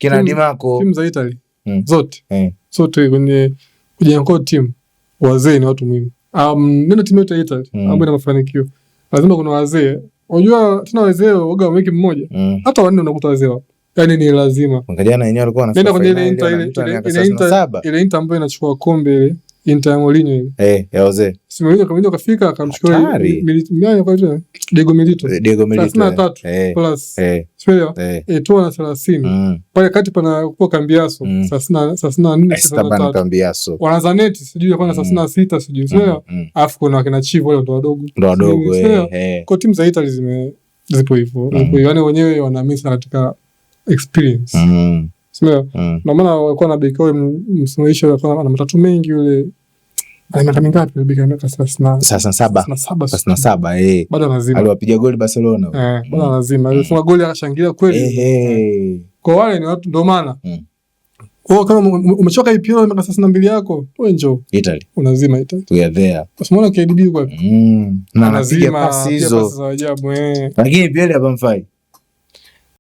kina Dimarco, timu za Italy zote kwenye kujenga timu, wazee ni watu muhimu. Neno timu yote ya Italy ambayo ina mafanikio lazima kuna wazee. Unajua tuna wazee waga wiki mmoja, hata wanne unakuta wazee wapo. Yani ni lazima. Jana wenyewe walikuwa wanafanya kwenye ile Inter ambayo inachukua kombe ile Inter ya Mourinho ile. Ya wazee. Mourinho kama kafika akamchukua Diego Milito. 33 plus. Sio? Toa na 30. Pale kati pana kwa Cambiaso 34 Cambiaso. Wanaanza neti sijui kwa 36 sijui. Sio? Alafu kuna wakina Chivo wale ndo wadogo. Kwa timu za Italy zipo hivyo. Yaani wenyewe wanaamini sana katika experience. Sio? Na maana walikuwa na beki wao msuluhisho ana matatu mengi yule. Ana miaka mingapi yule beki? Miaka 37. Bado lazima. Aliwapiga goli Barcelona. Bado lazima. Alifunga goli akashangilia kweli. Kwa wale ni watu ndo maana. Kwa kama umechoka IPL miaka 32 yako, wewe njoo Italy. Unazima Italy. We are there. Usimuona KDB kwa. Na anapiga pasi hizo. Pasi za ajabu Lakini IPL hapa mfai.